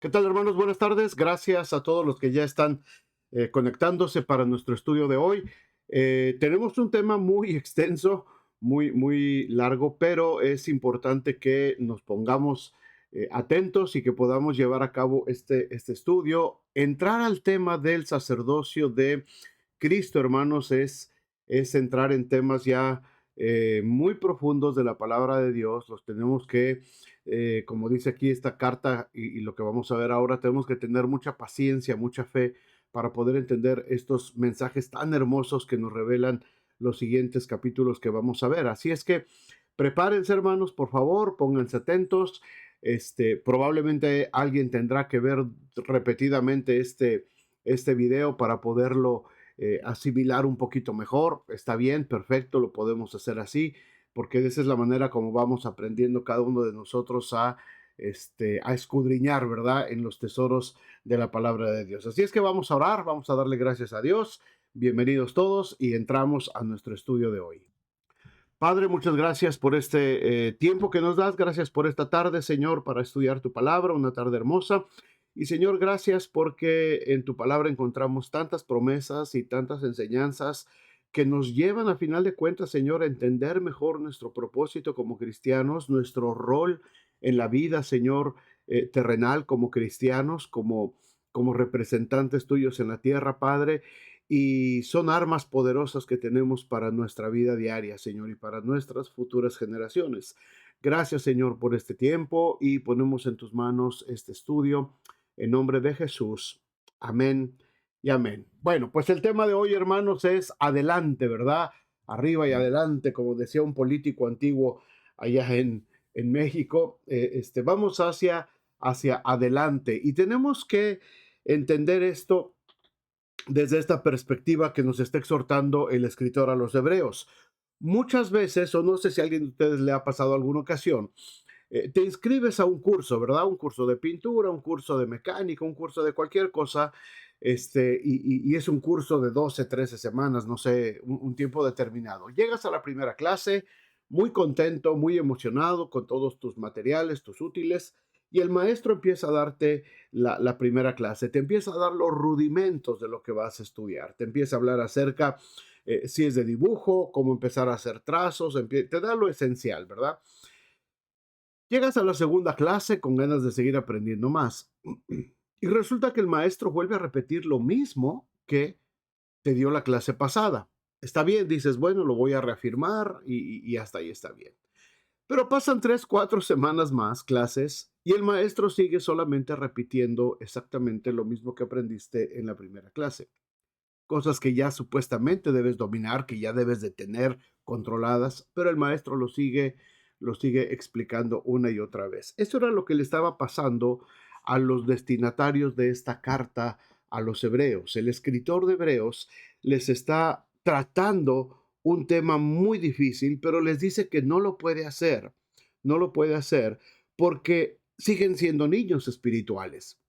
¿Qué tal, hermanos? Buenas tardes. Gracias a todos los que ya están conectándose para nuestro estudio de hoy. Tenemos un tema muy extenso, muy largo, pero es importante que nos pongamos atentos y que podamos llevar a cabo este estudio. Entrar al tema del sacerdocio de Cristo, hermanos, es entrar en temas ya muy profundos de la palabra de Dios. Los tenemos que, como dice aquí esta carta y lo que vamos a ver ahora, tenemos que tener mucha paciencia, mucha fe para poder entender estos mensajes tan hermosos que nos revelan los siguientes capítulos que vamos a ver. Así es que prepárense, hermanos, por favor, pónganse atentos. Probablemente alguien tendrá que ver repetidamente este video para poderlo asimilar un poquito mejor. Está bien, perfecto, lo podemos hacer así, porque esa es la manera como vamos aprendiendo cada uno de nosotros a escudriñar, ¿verdad? En los tesoros de la palabra de Dios. Así es que vamos a orar, vamos a darle gracias a Dios. Bienvenidos todos y entramos a nuestro estudio de hoy. Padre, muchas gracias por este tiempo que nos das. Gracias por esta tarde, Señor, para estudiar tu palabra, una tarde hermosa. Y Señor, gracias porque en tu palabra encontramos tantas promesas y tantas enseñanzas que nos llevan a final de cuentas, Señor, a entender mejor nuestro propósito como cristianos, nuestro rol en la vida, Señor, terrenal como cristianos, como representantes tuyos en la tierra, Padre, y son armas poderosas que tenemos para nuestra vida diaria, Señor, y para nuestras futuras generaciones. Gracias, Señor, por este tiempo y ponemos en tus manos este estudio en nombre de Jesús. Amén y amén. Bueno, pues el tema de hoy, hermanos, es adelante, ¿verdad? Arriba y adelante, como decía un político antiguo allá en México. Vamos hacia adelante y tenemos que entender esto desde esta perspectiva que nos está exhortando el escritor a los hebreos. Muchas veces, o no sé si a alguien de ustedes le ha pasado alguna ocasión, te inscribes a un curso, ¿verdad? Un curso de pintura, un curso de mecánica, un curso de cualquier cosa, y es un curso de 12, 13 semanas, no sé, un tiempo determinado. Llegas a la primera clase muy contento, muy emocionado con todos tus materiales, tus útiles, y el maestro empieza a darte la primera clase, te empieza a dar los rudimentos de lo que vas a estudiar, te empieza a hablar acerca, si es de dibujo, cómo empezar a hacer trazos, te da lo esencial, ¿verdad? Llegas a la segunda clase con ganas de seguir aprendiendo más. Y resulta que el maestro vuelve a repetir lo mismo que te dio la clase pasada. Está bien, dices, bueno, lo voy a reafirmar y hasta ahí está bien. Pero pasan 3, 4 semanas más, clases, y el maestro sigue solamente repitiendo exactamente lo mismo que aprendiste en la primera clase. Cosas que ya supuestamente debes dominar, que ya debes de tener controladas, pero el maestro lo sigue explicando una y otra vez. Eso era lo que le estaba pasando a los destinatarios de esta carta a los hebreos. El escritor de Hebreos les está tratando un tema muy difícil, pero les dice que no lo puede hacer. No lo puede hacer porque siguen siendo niños espirituales.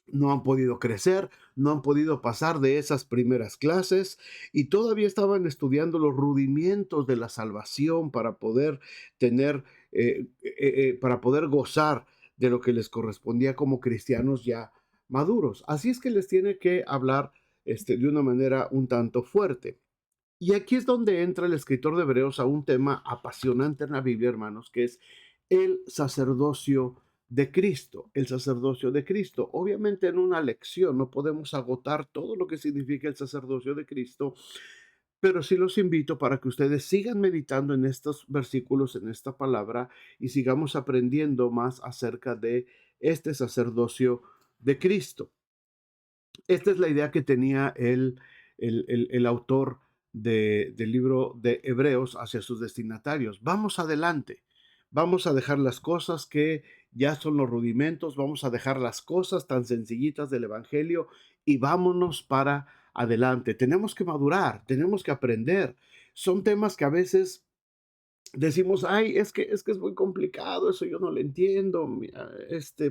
No han podido crecer, no han podido pasar de esas primeras clases y todavía estaban estudiando los rudimentos de la salvación para poder tener, para poder gozar de lo que les correspondía como cristianos ya maduros. Así es que les tiene que hablar de una manera un tanto fuerte. Y aquí es donde entra el escritor de Hebreos a un tema apasionante en la Biblia, hermanos, que es el sacerdocio de Cristo, el sacerdocio de Cristo. Obviamente en una lección no podemos agotar todo lo que significa el sacerdocio de Cristo, pero sí los invito para que ustedes sigan meditando en estos versículos, en esta palabra, y sigamos aprendiendo más acerca de este sacerdocio de Cristo. Esta es la idea que tenía el autor del libro de Hebreos hacia sus destinatarios. Vamos adelante, vamos a dejar las cosas que ya son los rudimentos, vamos a dejar las cosas tan sencillitas del Evangelio y vámonos para adelante. Tenemos que madurar, tenemos que aprender. Son temas que a veces decimos, ay, es que es muy complicado, eso yo no lo entiendo, mira,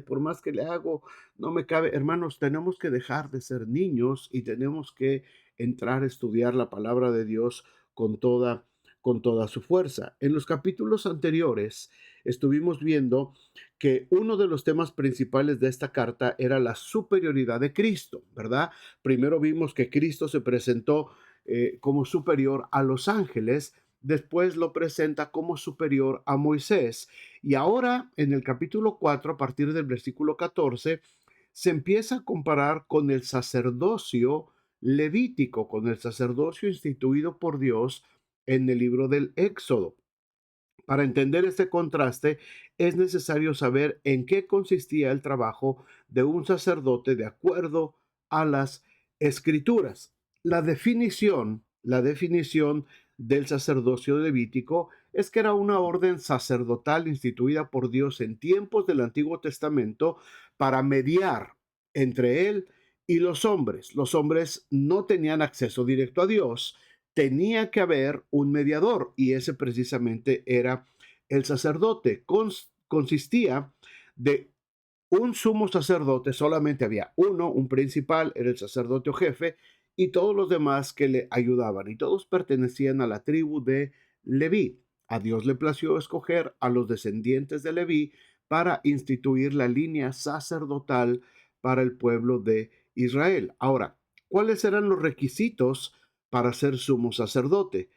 por más que le hago, no me cabe. Hermanos, tenemos que dejar de ser niños y tenemos que entrar a estudiar la palabra de Dios con toda, con toda su fuerza. En los capítulos anteriores estuvimos viendo que uno de los temas principales de esta carta era la superioridad de Cristo, ¿verdad? Primero vimos que Cristo se presentó como superior a los ángeles, después lo presenta como superior a Moisés, y ahora en el capítulo 4, a partir del versículo 14, se empieza a comparar con el sacerdocio levítico, con el sacerdocio instituido por Dios en el libro del Éxodo. Para entender este contraste, es necesario saber en qué consistía el trabajo de un sacerdote de acuerdo a las escrituras. La definición del sacerdocio levítico es que era una orden sacerdotal instituida por Dios en tiempos del Antiguo Testamento para mediar entre él y los hombres. Los hombres no tenían acceso directo a Dios, tenía que haber un mediador y ese precisamente era el sacerdote. Consistía de un sumo sacerdote, solamente había uno, un principal, era el sacerdote o jefe, y todos los demás que le ayudaban, y todos pertenecían a la tribu de Leví. A Dios le plació escoger a los descendientes de Leví para instituir la línea sacerdotal para el pueblo de Israel. Ahora, ¿cuáles eran los requisitos para ser sumo sacerdote?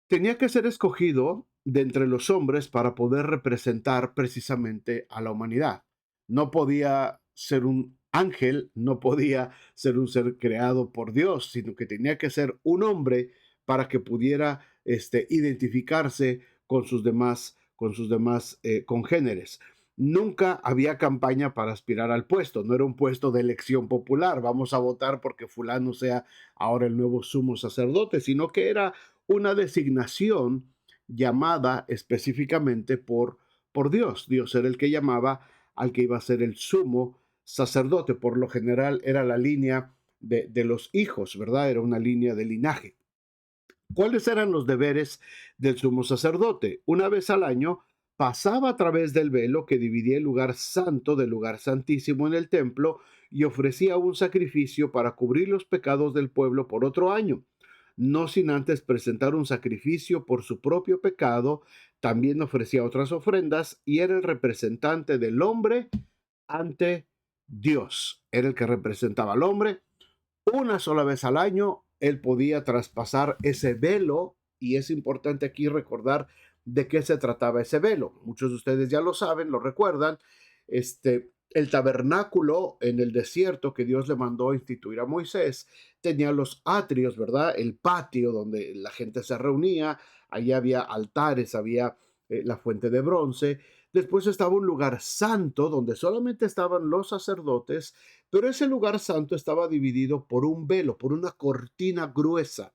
Tenía que ser escogido de entre los hombres para poder representar precisamente a la humanidad. No podía ser un ángel, no podía ser un ser creado por Dios, sino que tenía que ser un hombre para que pudiera identificarse con sus demás congéneres. Nunca había campaña para aspirar al puesto, no era un puesto de elección popular, vamos a votar porque fulano sea ahora el nuevo sumo sacerdote, sino que era una designación llamada específicamente por Dios. Dios era el que llamaba al que iba a ser el sumo sacerdote. Por lo general era la línea de los hijos, ¿verdad? Era una línea de linaje. ¿Cuáles eran los deberes del sumo sacerdote? Una vez al año pasaba a través del velo que dividía el lugar santo del lugar santísimo en el templo y ofrecía un sacrificio para cubrir los pecados del pueblo por otro año, no sin antes presentar un sacrificio por su propio pecado. También ofrecía otras ofrendas y era el representante del hombre ante Dios. Era el que representaba al hombre. Una sola vez al año él podía traspasar ese velo, y es importante aquí recordar de qué se trataba ese velo. Muchos de ustedes ya lo saben, lo recuerdan. El tabernáculo en el desierto que Dios le mandó a instituir a Moisés tenía los atrios, ¿verdad? El patio donde la gente se reunía. Allí había altares, había la fuente de bronce. Después estaba un lugar santo donde solamente estaban los sacerdotes, pero ese lugar santo estaba dividido por un velo, por una cortina gruesa.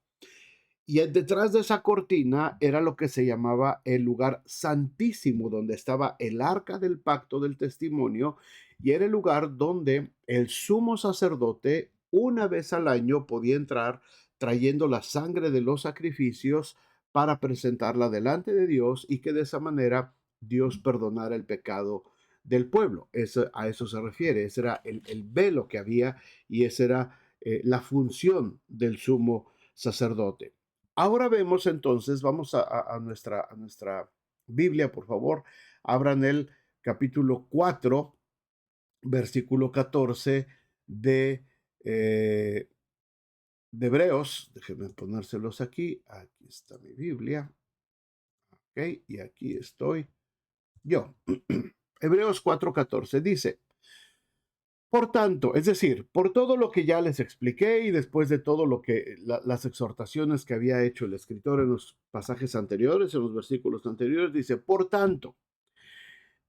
Y detrás de esa cortina era lo que se llamaba el lugar santísimo, donde estaba el arca del pacto del testimonio, y era el lugar donde el sumo sacerdote una vez al año podía entrar trayendo la sangre de los sacrificios para presentarla delante de Dios y que de esa manera Dios perdonara el pecado del pueblo. A eso se refiere, ese era el velo que había y esa era la función del sumo sacerdote. Ahora vemos entonces, vamos a nuestra Biblia, por favor, abran el capítulo 4, versículo 14 de, eh, de Hebreos. Déjenme ponérselos aquí. Aquí está mi Biblia. Ok, y aquí estoy yo. Hebreos 4:14 dice: por tanto, es decir, por todo lo que ya les expliqué y después de todo lo que las exhortaciones que había hecho el escritor en los pasajes anteriores, en los versículos anteriores, dice: por tanto,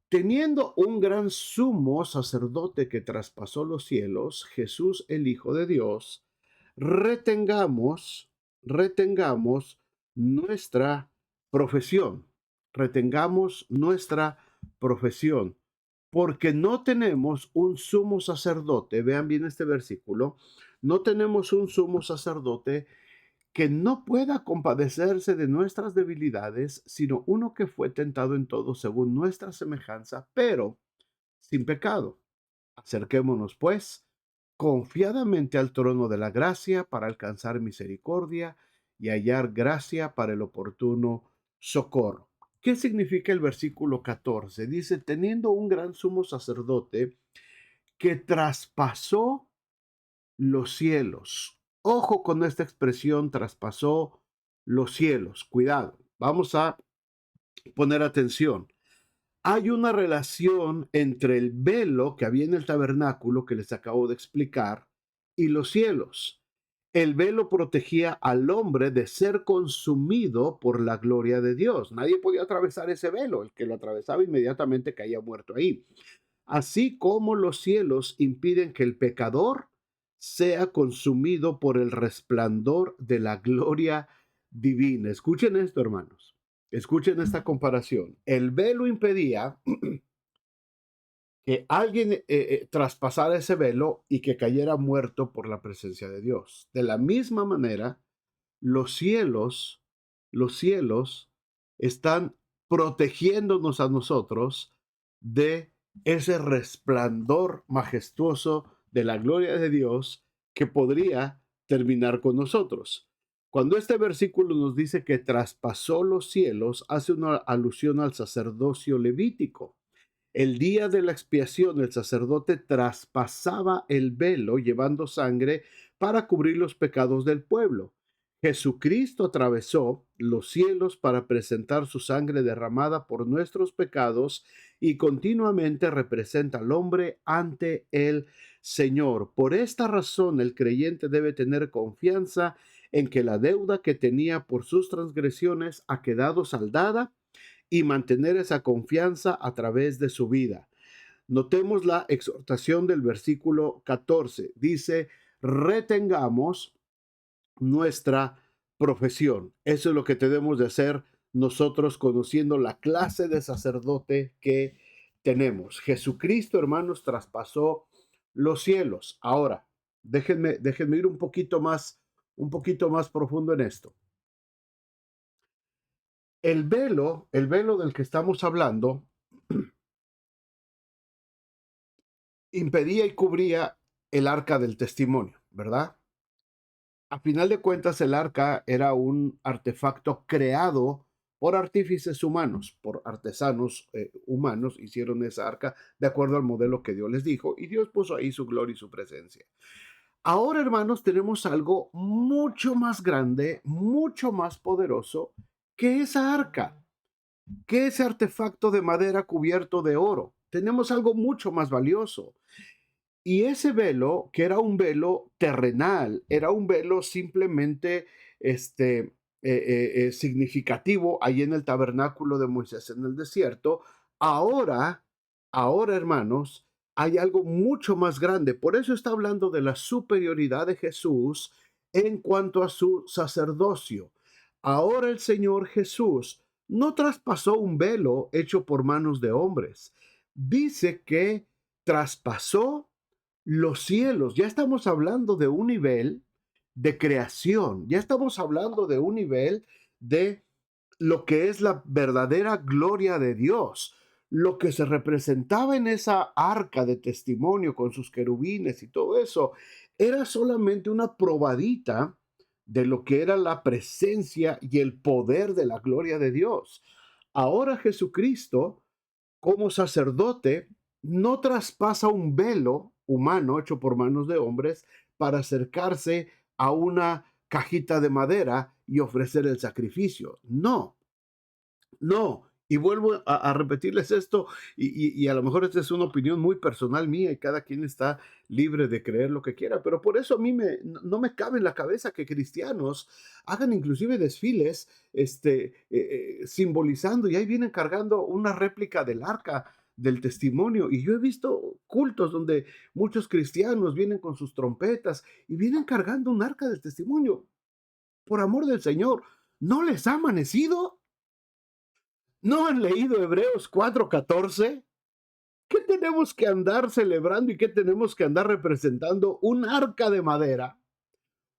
teniendo un gran sumo sacerdote que traspasó los cielos, Jesús el Hijo de Dios, retengamos nuestra profesión, retengamos nuestra profesión, porque no tenemos un sumo sacerdote, vean bien este versículo, no tenemos un sumo sacerdote que no pueda compadecerse de nuestras debilidades, sino uno que fue tentado en todo según nuestra semejanza, pero sin pecado. Acerquémonos, pues, confiadamente al trono de la gracia para alcanzar misericordia y hallar gracia para el oportuno socorro. ¿Qué significa el versículo 14? Dice, teniendo un gran sumo sacerdote que traspasó los cielos. Ojo con esta expresión, traspasó los cielos. Cuidado, vamos a poner atención. Hay una relación entre el velo que había en el tabernáculo que les acabo de explicar y los cielos. El velo protegía al hombre de ser consumido por la gloria de Dios. Nadie podía atravesar ese velo. El que lo atravesaba inmediatamente caía muerto ahí. Así como los cielos impiden que el pecador sea consumido por el resplandor de la gloria divina. Escuchen esto, hermanos. Escuchen esta comparación. El velo impedía que alguien traspasara ese velo y que cayera muerto por la presencia de Dios. De la misma manera, los cielos, los cielos están protegiéndonos a nosotros de ese resplandor majestuoso de la gloria de Dios que podría terminar con nosotros. Cuando este versículo nos dice que traspasó los cielos, hace una alusión al sacerdocio levítico. El día de la expiación, el sacerdote traspasaba el velo llevando sangre para cubrir los pecados del pueblo. Jesucristo atravesó los cielos para presentar su sangre derramada por nuestros pecados y continuamente representa al hombre ante el Señor. Por esta razón, el creyente debe tener confianza en que la deuda que tenía por sus transgresiones ha quedado saldada y mantener esa confianza a través de su vida. Notemos la exhortación del versículo 14. Dice, retengamos nuestra profesión. Eso es lo que tenemos de hacer nosotros conociendo la clase de sacerdote que tenemos. Jesucristo, hermanos, traspasó los cielos. Ahora, déjenme ir un poquito más profundo en esto. El velo del que estamos hablando, impedía y cubría el arca del testimonio, ¿verdad? A final de cuentas, el arca era un artefacto creado por artífices humanos, por artesanos humanos, hicieron esa arca de acuerdo al modelo que Dios les dijo, y Dios puso ahí su gloria y su presencia. Ahora, hermanos, tenemos algo mucho más grande, mucho más poderoso que esa arca, que ese artefacto de madera cubierto de oro. Tenemos algo mucho más valioso. Y ese velo, que era un velo terrenal, era un velo simplemente significativo ahí en el tabernáculo de Moisés en el desierto. Ahora, ahora, hermanos, hay algo mucho más grande. Por eso está hablando de la superioridad de Jesús en cuanto a su sacerdocio. Ahora el Señor Jesús no traspasó un velo hecho por manos de hombres. Dice que traspasó los cielos. Ya estamos hablando de un nivel de creación, ya estamos hablando de un nivel de lo que es la verdadera gloria de Dios. Lo que se representaba en esa arca de testimonio con sus querubines y todo eso, era solamente una probadita de lo que era la presencia y el poder de la gloria de Dios. Ahora Jesucristo, como sacerdote, no traspasa un velo humano hecho por manos de hombres para acercarse a una cajita de madera y ofrecer el sacrificio. No, no. Y vuelvo a repetirles esto, y a lo mejor esta es una opinión muy personal mía y cada quien está libre de creer lo que quiera, pero por eso a mí no me cabe en la cabeza que cristianos hagan inclusive desfiles simbolizando, y ahí vienen cargando una réplica del arca del testimonio. Y yo he visto cultos donde muchos cristianos vienen con sus trompetas y vienen cargando un arca del testimonio. Por amor del Señor, ¿no les ha amanecido? ¿No han leído Hebreos 4:14? ¿Qué tenemos que andar celebrando y qué tenemos que andar representando? Un arca de madera,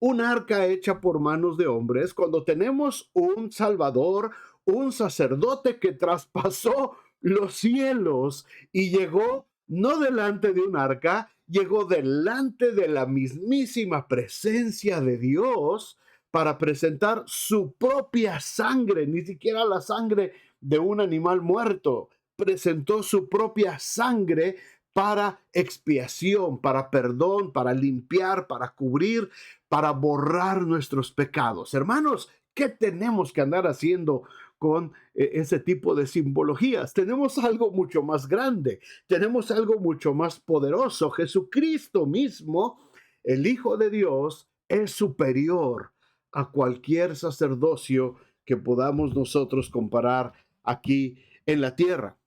un arca hecha por manos de hombres, cuando tenemos un Salvador, un sacerdote que traspasó los cielos y llegó no delante de un arca, llegó delante de la mismísima presencia de Dios para presentar su propia sangre, ni siquiera la sangre de un animal muerto, presentó su propia sangre para expiación, para perdón, para limpiar, para cubrir, para borrar nuestros pecados. Hermanos, ¿qué tenemos que andar haciendo con ese tipo de simbologías? Tenemos algo mucho más grande, tenemos algo mucho más poderoso. Jesucristo mismo, el Hijo de Dios, es superior a cualquier sacerdocio que podamos nosotros comparar aquí en la tierra.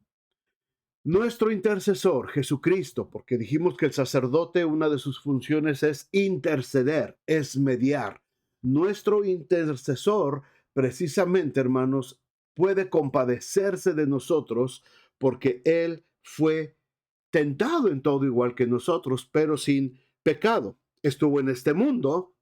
Nuestro intercesor, Jesucristo, porque dijimos que el sacerdote, una de sus funciones es interceder, es mediar. Nuestro intercesor, precisamente, hermanos, puede compadecerse de nosotros porque Él fue tentado en todo igual que nosotros, pero sin pecado. Estuvo en este mundo,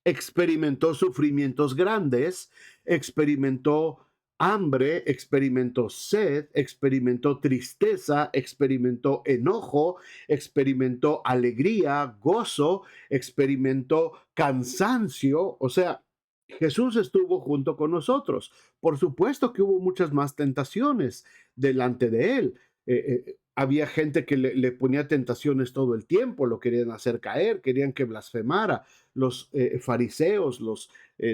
experimentó sufrimientos grandes, experimentó hambre, experimentó sed, experimentó tristeza, experimentó enojo, experimentó alegría, gozo, experimentó cansancio. O sea, Jesús estuvo junto con nosotros. Por supuesto que hubo muchas más tentaciones delante de él. Había gente que le ponía tentaciones todo el tiempo, lo querían hacer caer, querían que blasfemara. Los fariseos,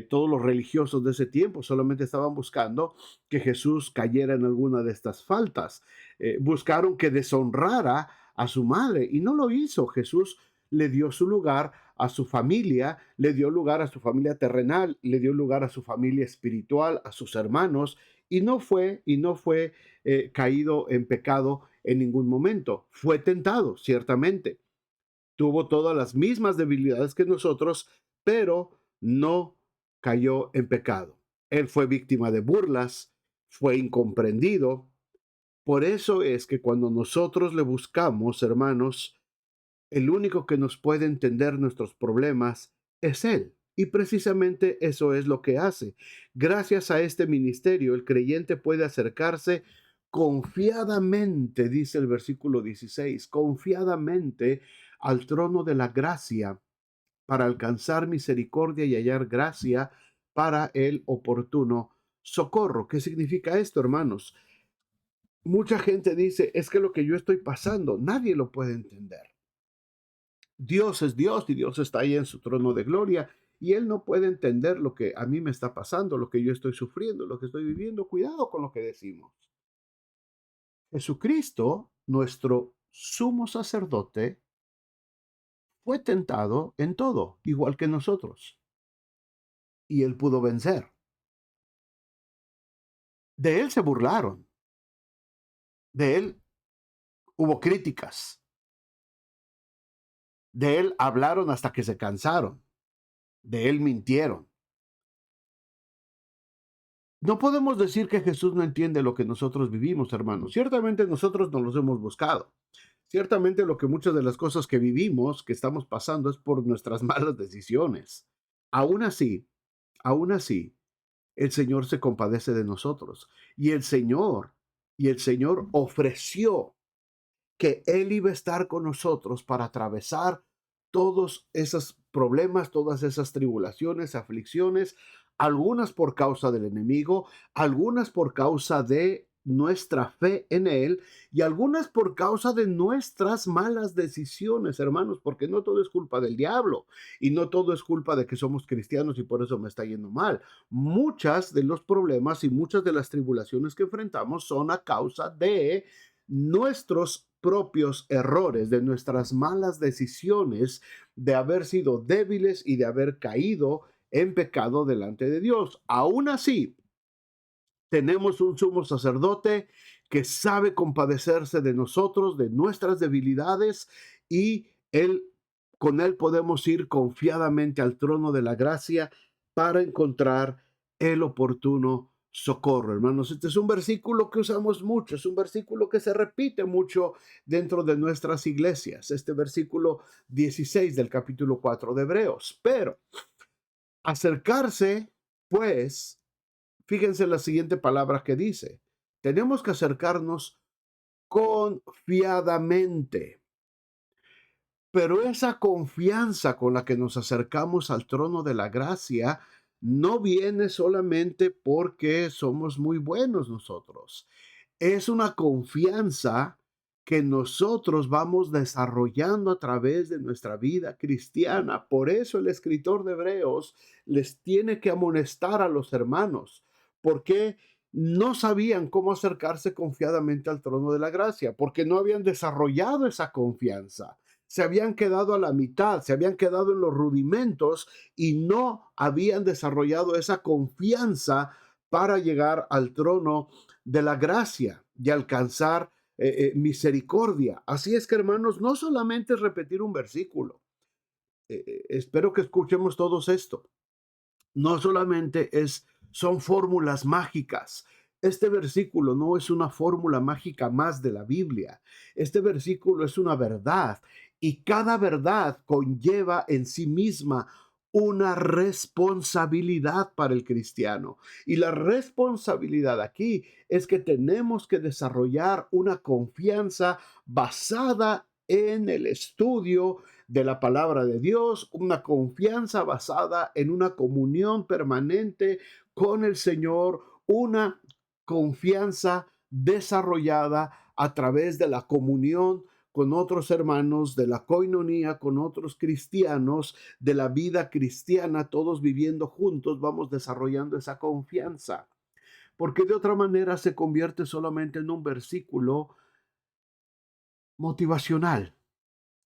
todos los religiosos de ese tiempo solamente estaban buscando que Jesús cayera en alguna de estas faltas. Buscaron que deshonrara a su madre y no lo hizo. Jesús le dio su lugar a su familia, le dio lugar a su familia terrenal, le dio lugar a su familia espiritual, a sus hermanos, y no fue caído en pecado en ningún momento. Fue tentado, ciertamente. Tuvo todas las mismas debilidades que nosotros, pero no cayó en pecado. Él fue víctima de burlas, fue incomprendido. Por eso es que cuando nosotros le buscamos, hermanos, el único que nos puede entender nuestros problemas es Él. Y precisamente eso es lo que hace. Gracias a este ministerio, el creyente puede acercarse confiadamente, dice el versículo 16, confiadamente al trono de la gracia para alcanzar misericordia y hallar gracia para el oportuno socorro. ¿Qué significa esto, hermanos? Mucha gente dice, es que lo que yo estoy pasando, nadie lo puede entender. Dios es Dios y Dios está ahí en su trono de gloria y Él no puede entender lo que a mí me está pasando, lo que yo estoy sufriendo, lo que estoy viviendo. Cuidado con lo que decimos. Jesucristo, nuestro sumo sacerdote, fue tentado en todo, igual que nosotros, y Él pudo vencer. De Él se burlaron, de Él hubo críticas, de Él hablaron hasta que se cansaron, de Él mintieron. No podemos decir que Jesús no entiende lo que nosotros vivimos, hermanos. Ciertamente nosotros nos los hemos buscado. Ciertamente lo que muchas de las cosas que vivimos, que estamos pasando, es por nuestras malas decisiones. Aún así, aún así, el Señor se compadece de nosotros. Y el Señor ofreció que Él iba a estar con nosotros para atravesar todos esos problemas, todas esas tribulaciones, aflicciones, algunas por causa del enemigo, algunas por causa de nuestra fe en Él y algunas por causa de nuestras malas decisiones, hermanos, porque no todo es culpa del diablo y no todo es culpa de que somos cristianos y por eso me está yendo mal. Muchas de los problemas y muchas de las tribulaciones que enfrentamos son a causa de nuestros propios errores, de nuestras malas decisiones, de haber sido débiles y de haber caído en pecado delante de Dios. Aún así, tenemos un sumo sacerdote que sabe compadecerse de nosotros, de nuestras debilidades, y con él podemos ir confiadamente al trono de la gracia para encontrar el oportuno socorro. Hermanos, este es un versículo que usamos mucho, es un versículo que se repite mucho dentro de nuestras iglesias, este versículo 16 del capítulo 4 de Hebreos. Pero acercarse, pues, fíjense la siguiente palabra que dice: tenemos que acercarnos confiadamente. Pero esa confianza con la que nos acercamos al trono de la gracia no viene solamente porque somos muy buenos nosotros. Es una confianza que nosotros vamos desarrollando a través de nuestra vida cristiana. Por eso el escritor de Hebreos les tiene que amonestar a los hermanos, porque no sabían cómo acercarse confiadamente al trono de la gracia, porque no habían desarrollado esa confianza. Se habían quedado a la mitad, se habían quedado en los rudimentos y no habían desarrollado esa confianza para llegar al trono de la gracia y alcanzar misericordia. Así es que, hermanos, no solamente es repetir un versículo. Espero que escuchemos todos esto. No solamente son fórmulas mágicas. Este versículo no es una fórmula mágica más de la Biblia. Este versículo es una verdad y cada verdad conlleva en sí misma una responsabilidad para el cristiano. Y la responsabilidad aquí es que tenemos que desarrollar una confianza basada en el estudio de la palabra de Dios, una confianza basada en una comunión permanente con el Señor, una confianza desarrollada a través de la comunión con otros hermanos, de la coinonía con otros cristianos, de la vida cristiana, todos viviendo juntos, vamos desarrollando esa confianza. Porque de otra manera se convierte solamente en un versículo motivacional,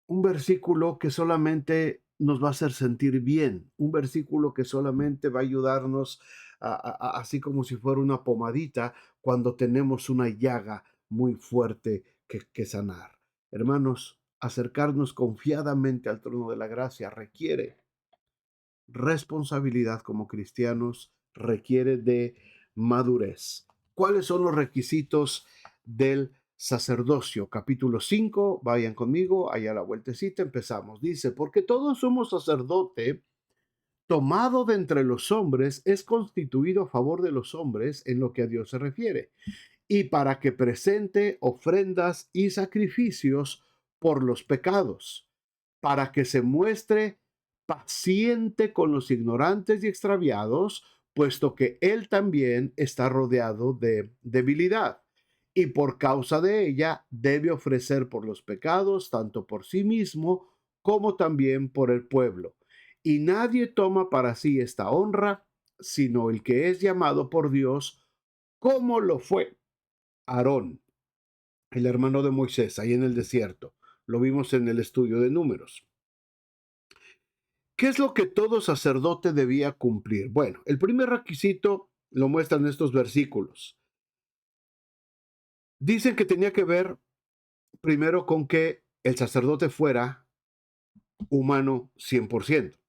un versículo que solamente nos va a hacer sentir bien, un versículo que solamente va a ayudarnos así como si fuera una pomadita cuando tenemos una llaga muy fuerte que sanar. Hermanos, acercarnos confiadamente al trono de la gracia requiere responsabilidad como cristianos, requiere de madurez. ¿Cuáles son los requisitos del sacerdocio? Capítulo 5, vayan conmigo, allá a la vueltecita empezamos. Dice, porque todo sumo sacerdote tomado de entre los hombres es constituido a favor de los hombres en lo que a Dios se refiere, y para que presente ofrendas y sacrificios por los pecados, para que se muestre paciente con los ignorantes y extraviados, puesto que él también está rodeado de debilidad. Y por causa de ella debe ofrecer por los pecados, tanto por sí mismo como también por el pueblo. Y nadie toma para sí esta honra, sino el que es llamado por Dios, como lo fue Aarón, el hermano de Moisés, ahí en el desierto. Lo vimos en el estudio de Números. ¿Qué es lo que todo sacerdote debía cumplir? Bueno, el primer requisito lo muestran estos versículos. Dicen que tenía que ver primero con que el sacerdote fuera humano 100%.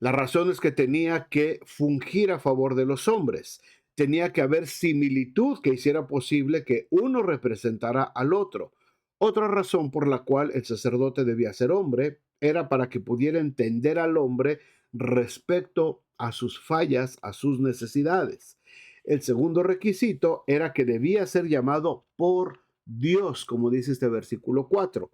La razón es que tenía que fungir a favor de los hombres. Tenía que haber similitud que hiciera posible que uno representara al otro. Otra razón por la cual el sacerdote debía ser hombre era para que pudiera entender al hombre respecto a sus fallas, a sus necesidades. El segundo requisito era que debía ser llamado por Dios, como dice este versículo 4.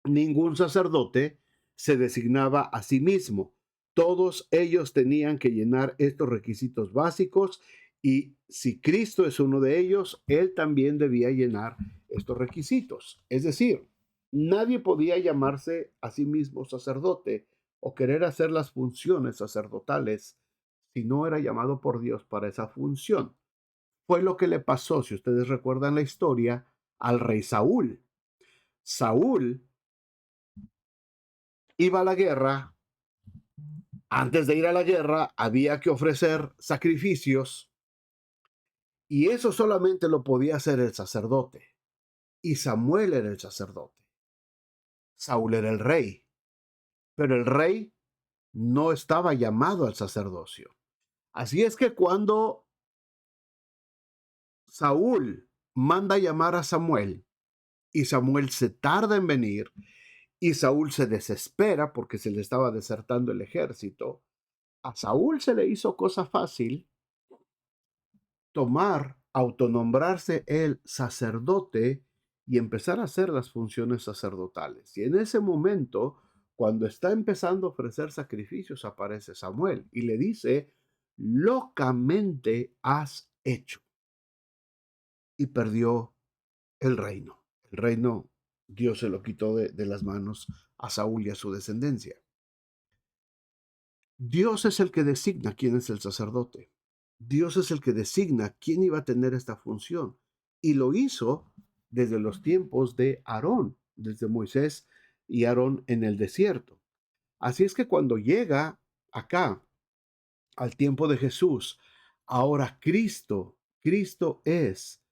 Ningún sacerdote se designaba a sí mismo. Todos ellos tenían que llenar estos requisitos básicos y si Cristo es uno de ellos, él también debía llenar estos requisitos. Es decir, nadie podía llamarse a sí mismo sacerdote o querer hacer las funciones sacerdotales si no era llamado por Dios para esa función. Fue lo que le pasó, si ustedes recuerdan la historia, al rey Saúl. Saúl iba a la guerra. Antes de ir a la guerra había que ofrecer sacrificios y eso solamente lo podía hacer el sacerdote. Y Samuel era el sacerdote. Saúl era el rey, pero el rey no estaba llamado al sacerdocio. Así es que cuando Saúl manda llamar a Samuel y Samuel se tarda en venir y Saúl se desespera porque se le estaba desertando el ejército, a Saúl se le hizo cosa fácil tomar, autonombrarse el sacerdote y empezar a hacer las funciones sacerdotales. Y en ese momento, cuando está empezando a ofrecer sacrificios, aparece Samuel y le dice, locamente has hecho. Y perdió el reino. El reino Dios se lo quitó de las manos a Saúl y a su descendencia. Dios es el que designa quién es el sacerdote. Dios es el que designa quién iba a tener esta función. Y lo hizo desde los tiempos de Aarón, desde Moisés y Aarón en el desierto. Así es que cuando llega acá, al tiempo de Jesús, ahora Cristo es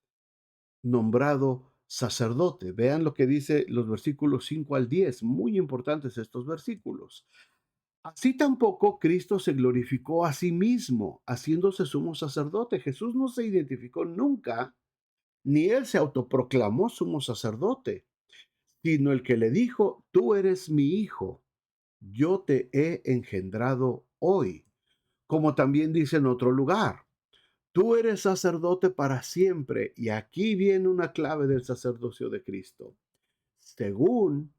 nombrado sacerdote. Vean lo que dice los versículos 5 al 10, muy importantes estos versículos. Así tampoco Cristo se glorificó a sí mismo, haciéndose sumo sacerdote. Jesús no se identificó nunca, ni él se autoproclamó sumo sacerdote, sino el que le dijo, tú eres mi hijo, yo te he engendrado hoy. Como también dice en otro lugar, tú eres sacerdote para siempre. Y aquí viene una clave del sacerdocio de Cristo. Según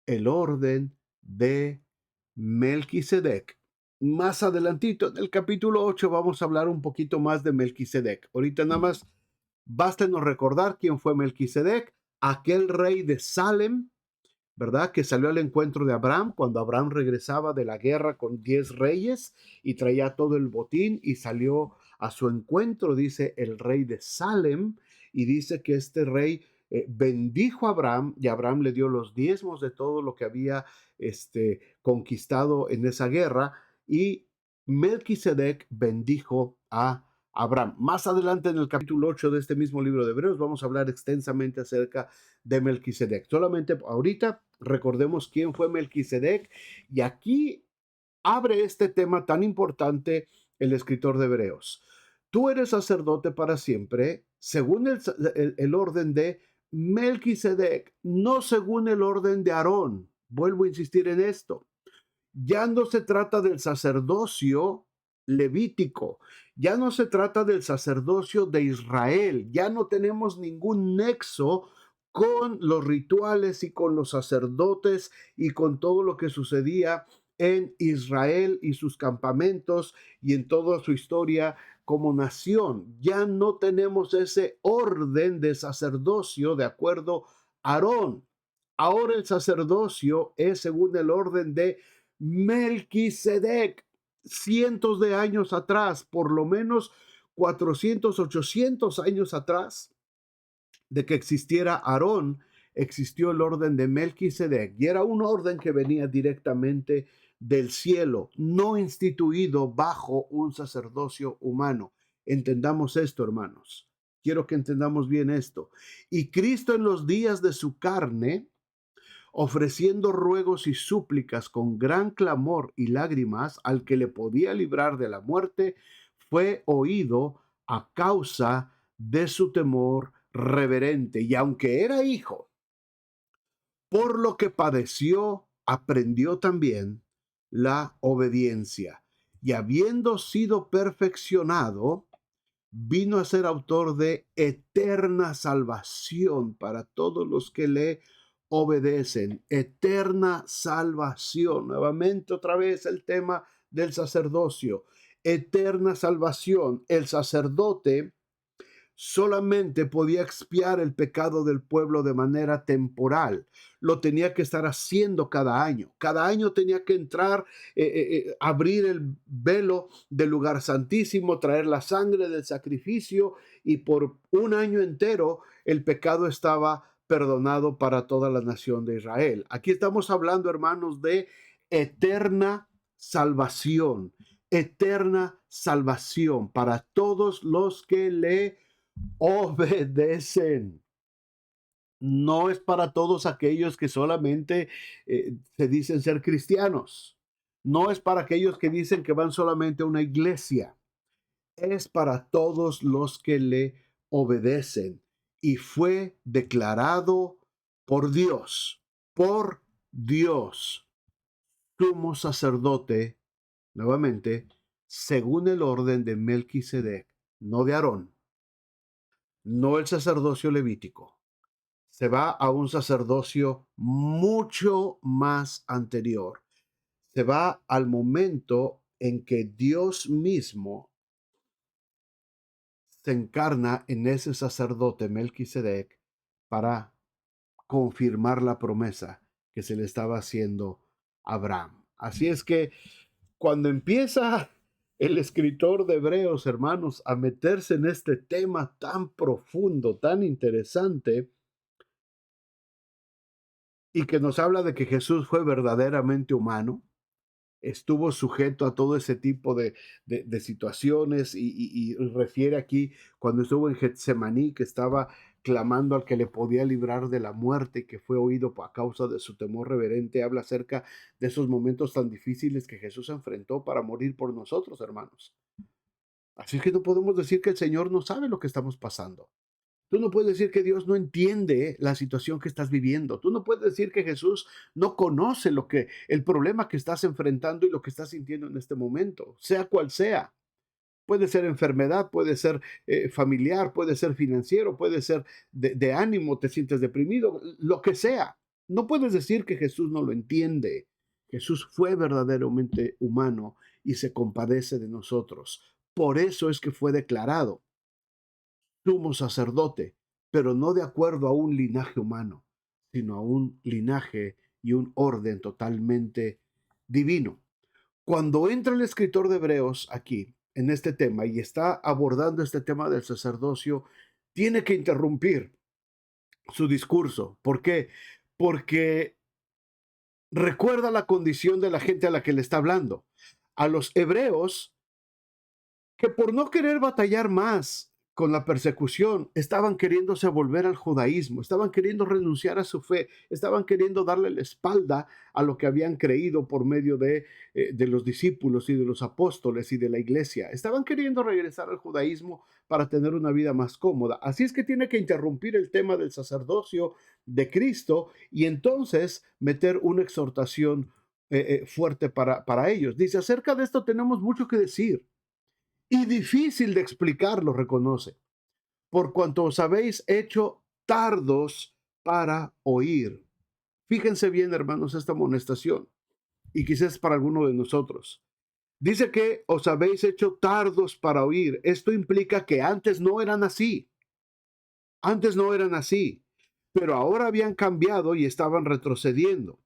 el orden de Melquisedec. Más adelantito, en el capítulo 8, vamos a hablar un poquito más de Melquisedec. Ahorita nada más, bástenos recordar quién fue Melquisedec, aquel rey de Salem, ¿verdad? Que salió al encuentro de Abraham cuando Abraham regresaba de la guerra con 10 reyes y traía todo el botín y salió a su encuentro, dice el rey de Salem, y dice que este rey bendijo a Abraham y Abraham le dio los diezmos de todo lo que había conquistado en esa guerra y Melquisedec bendijo a Abraham. Más adelante en el capítulo 8 de este mismo libro de Hebreos vamos a hablar extensamente acerca de Melquisedec. Solamente ahorita recordemos quién fue Melquisedec y aquí abre este tema tan importante el escritor de Hebreos. Tú eres sacerdote para siempre según el orden de Melquisedec, no según el orden de Aarón. Vuelvo a insistir en esto. Ya no se trata del sacerdocio levítico, ya no se trata del sacerdocio de Israel, ya no tenemos ningún nexo con los rituales y con los sacerdotes y con todo lo que sucedía en Israel y sus campamentos y en toda su historia como nación. Ya no tenemos ese orden de sacerdocio de acuerdo a Aarón. Ahora el sacerdocio es según el orden de Melquisedec, cientos de años atrás, por lo menos 400, 800 años atrás de que existiera Aarón, existió el orden de Melquisedec y era un orden que venía directamente del cielo, no instituido bajo un sacerdocio humano. Entendamos esto, hermanos. Quiero que entendamos bien esto. Y Cristo en los días de su carne, ofreciendo ruegos y súplicas con gran clamor y lágrimas al que le podía librar de la muerte, fue oído a causa de su temor reverente. Y aunque era hijo, por lo que padeció, aprendió también la obediencia. Y habiendo sido perfeccionado, vino a ser autor de eterna salvación para todos los que le obedecen. Eterna salvación. Nuevamente otra vez el tema del sacerdocio. Eterna salvación. El sacerdote solamente podía expiar el pecado del pueblo de manera temporal. Lo tenía que estar haciendo cada año. Cada año tenía que entrar, abrir el velo del lugar santísimo, traer la sangre del sacrificio y por un año entero el pecado estaba perdonado para toda la nación de Israel. Aquí estamos hablando, hermanos, de eterna salvación. Eterna salvación para todos los que le obedecen. No es para todos aquellos que solamente se dicen ser cristianos. No es para aquellos que dicen que van solamente a una iglesia. Es para todos los que le obedecen. Y fue declarado por Dios, sumo sacerdote, nuevamente, según el orden de Melquisedec, no de Aarón, no el sacerdocio levítico. Se va a un sacerdocio mucho más anterior. Se va al momento en que Dios mismo se encarna en ese sacerdote Melquisedec para confirmar la promesa que se le estaba haciendo a Abraham. Así es que cuando empieza el escritor de Hebreos, hermanos, a meterse en este tema tan profundo, tan interesante, y que nos habla de que Jesús fue verdaderamente humano, estuvo sujeto a todo ese tipo de situaciones y refiere aquí cuando estuvo en Getsemaní, que estaba clamando al que le podía librar de la muerte, que fue oído a causa de su temor reverente, habla acerca de esos momentos tan difíciles que Jesús enfrentó para morir por nosotros, hermanos. Así que no podemos decir que el Señor no sabe lo que estamos pasando. Tú no puedes decir que Dios no entiende la situación que estás viviendo. Tú no puedes decir que Jesús no conoce el problema que estás enfrentando y lo que estás sintiendo en este momento, sea cual sea. Puede ser enfermedad, puede ser familiar, puede ser financiero, puede ser de ánimo, te sientes deprimido, lo que sea. No puedes decir que Jesús no lo entiende. Jesús fue verdaderamente humano y se compadece de nosotros. Por eso es que fue declarado sumo sacerdote, pero no de acuerdo a un linaje humano, sino a un linaje y un orden totalmente divino. Cuando entra el escritor de Hebreos aquí, en este tema, y está abordando este tema del sacerdocio, tiene que interrumpir su discurso. ¿Por qué? Porque recuerda la condición de la gente a la que le está hablando. A los hebreos que por no querer batallar más con la persecución, estaban queriéndose volver al judaísmo, estaban queriendo renunciar a su fe, estaban queriendo darle la espalda a lo que habían creído por medio de los discípulos y de los apóstoles y de la iglesia. Estaban queriendo regresar al judaísmo para tener una vida más cómoda. Así es que tiene que interrumpir el tema del sacerdocio de Cristo y entonces meter una exhortación fuerte para ellos. Dice, acerca de esto tenemos mucho que decir y difícil de explicar, lo reconoce, por cuanto os habéis hecho tardos para oír. Fíjense bien, hermanos, esta amonestación, y quizás para alguno de nosotros. Dice que os habéis hecho tardos para oír. Esto implica que antes no eran así. Antes no eran así, pero ahora habían cambiado y estaban retrocediendo.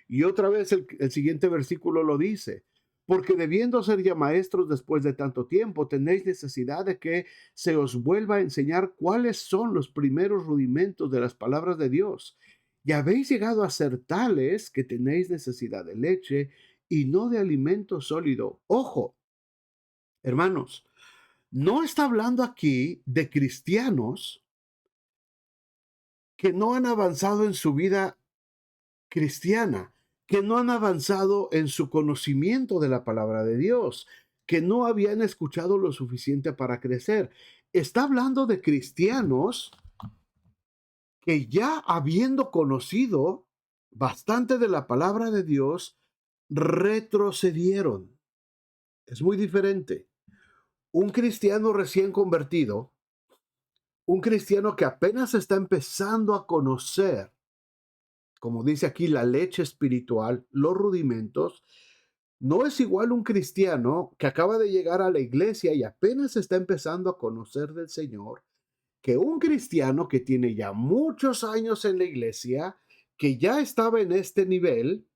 Y otra vez el siguiente versículo lo dice, porque debiendo ser ya maestros después de tanto tiempo, tenéis necesidad de que se os vuelva a enseñar cuáles son los primeros rudimentos de las palabras de Dios. Y habéis llegado a ser tales que tenéis necesidad de leche y no de alimento sólido. Ojo, hermanos, no está hablando aquí de cristianos que no han avanzado en su vida cristiana, que no han avanzado en su conocimiento de la palabra de Dios, que no habían escuchado lo suficiente para crecer. Está hablando de cristianos que ya habiendo conocido bastante de la palabra de Dios, retrocedieron. Es muy diferente. Un cristiano recién convertido, un cristiano que apenas está empezando a conocer, como dice aquí, la leche espiritual, los rudimentos. No es igual un cristiano que acaba de llegar a la iglesia y apenas está empezando a conocer del Señor, que un cristiano que tiene ya muchos años en la iglesia, que ya estaba en este nivel,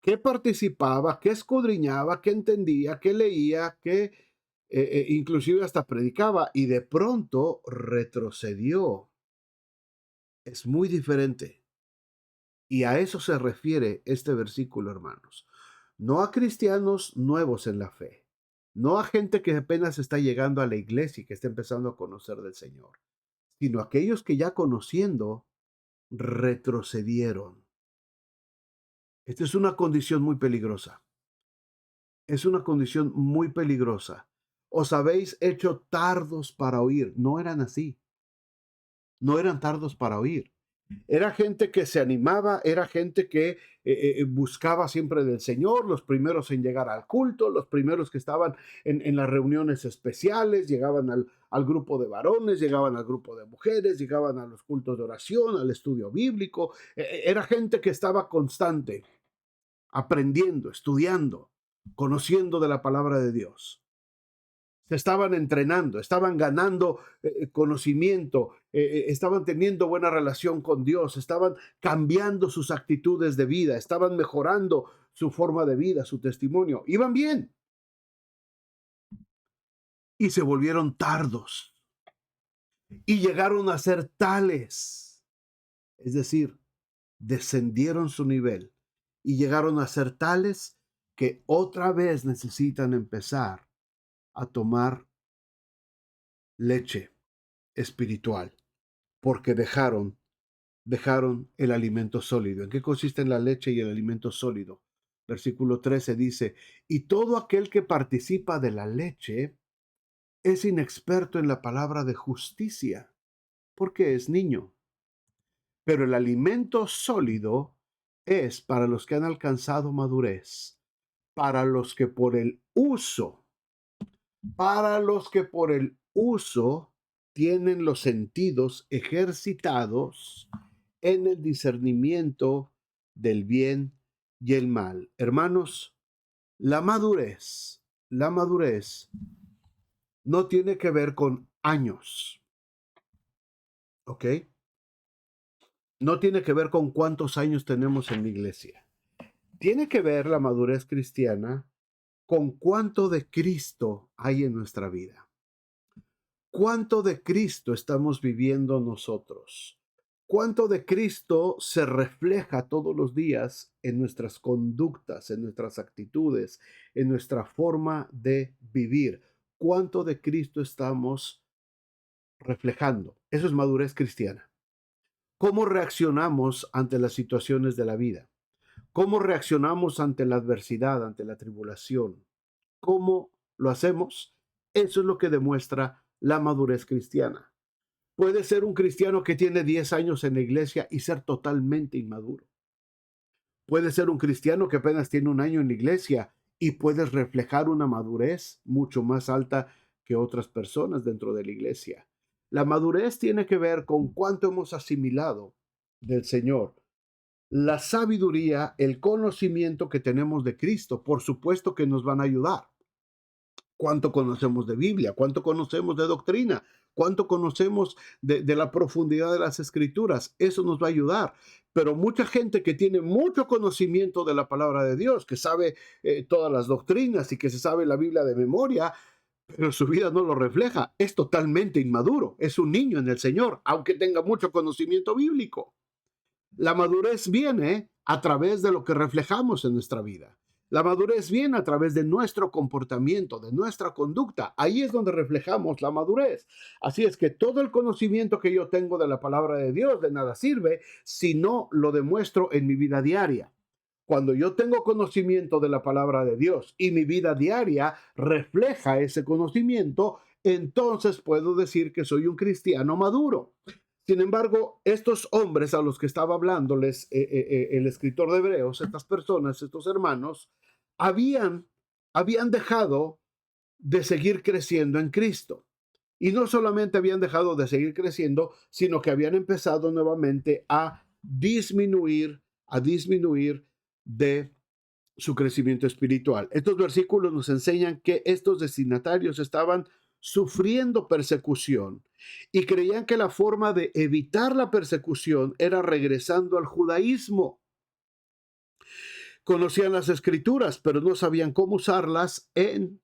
que participaba, que escudriñaba, que entendía, que leía, que inclusive hasta predicaba y de pronto retrocedió. Es muy diferente. Y a eso se refiere este versículo, hermanos. No a cristianos nuevos en la fe, no a gente que apenas está llegando a la iglesia y que está empezando a conocer del Señor, sino a aquellos que ya conociendo retrocedieron. Esta es una condición muy peligrosa. Es una condición muy peligrosa. Os habéis hecho tardos para oír. No eran así. No eran tardos para oír. Era gente que se animaba, era gente que buscaba siempre del Señor, los primeros en llegar al culto, los primeros que estaban en las reuniones especiales, llegaban al grupo de varones, llegaban al grupo de mujeres, llegaban a los cultos de oración, al estudio bíblico. Era gente que estaba constante, aprendiendo, estudiando, conociendo de la palabra de Dios. se estaban entrenando, estaban ganando conocimiento, estaban teniendo buena relación con Dios, estaban cambiando sus actitudes de vida, estaban mejorando su forma de vida, su testimonio. Iban bien y se volvieron tardos y llegaron a ser tales, es decir, descendieron su nivel y llegaron a ser tales que otra vez necesitan empezar a tomar leche espiritual porque dejaron el alimento sólido. ¿En qué consisten la leche y el alimento sólido? Versículo 13 dice, y todo aquel que participa de la leche es inexperto en la palabra de justicia, porque es niño. Pero el alimento sólido es para los que han alcanzado madurez, para los que por el uso, tienen los sentidos ejercitados en el discernimiento del bien y el mal. Hermanos, la madurez no tiene que ver con años, ¿ok? No tiene que ver con cuántos años tenemos en la iglesia. Tiene que ver la madurez cristiana con cuánto de Cristo hay en nuestra vida. ¿Cuánto de Cristo estamos viviendo nosotros? ¿Cuánto de Cristo se refleja todos los días en nuestras conductas, en nuestras actitudes, en nuestra forma de vivir? ¿Cuánto de Cristo estamos reflejando? Eso es madurez cristiana. ¿Cómo reaccionamos ante las situaciones de la vida? ¿Cómo reaccionamos ante la adversidad, ante la tribulación? ¿Cómo lo hacemos? Eso es lo que demuestra la madurez cristiana. Puede ser un cristiano que tiene 10 años en la iglesia y ser totalmente inmaduro. Puede ser un cristiano que apenas tiene un año en la iglesia y puedes reflejar una madurez mucho más alta que otras personas dentro de la iglesia. La madurez tiene que ver con cuánto hemos asimilado del Señor. La sabiduría, el conocimiento que tenemos de Cristo, por supuesto que nos van a ayudar. Cuánto conocemos de Biblia, cuánto conocemos de doctrina, cuánto conocemos de la profundidad de las escrituras. Eso nos va a ayudar. Pero mucha gente que tiene mucho conocimiento de la palabra de Dios, que sabe todas las doctrinas y que se sabe la Biblia de memoria, pero su vida no lo refleja, es totalmente inmaduro, es un niño en el Señor, aunque tenga mucho conocimiento bíblico. La madurez viene a través de lo que reflejamos en nuestra vida. La madurez viene a través de nuestro comportamiento, de nuestra conducta. Ahí es donde reflejamos la madurez. Así es que todo el conocimiento que yo tengo de la palabra de Dios de nada sirve si no lo demuestro en mi vida diaria. Cuando yo tengo conocimiento de la palabra de Dios y mi vida diaria refleja ese conocimiento, entonces puedo decir que soy un cristiano maduro. Sin embargo, estos hombres a los que estaba hablándoles el escritor de Hebreos, estas personas, estos hermanos, habían dejado de seguir creciendo en Cristo. Y no solamente habían dejado de seguir creciendo, sino que habían empezado nuevamente a disminuir de su crecimiento espiritual. Estos versículos nos enseñan que estos destinatarios estaban sufriendo persecución y creían que la forma de evitar la persecución era regresando al judaísmo. Conocían las escrituras, pero no sabían cómo usarlas en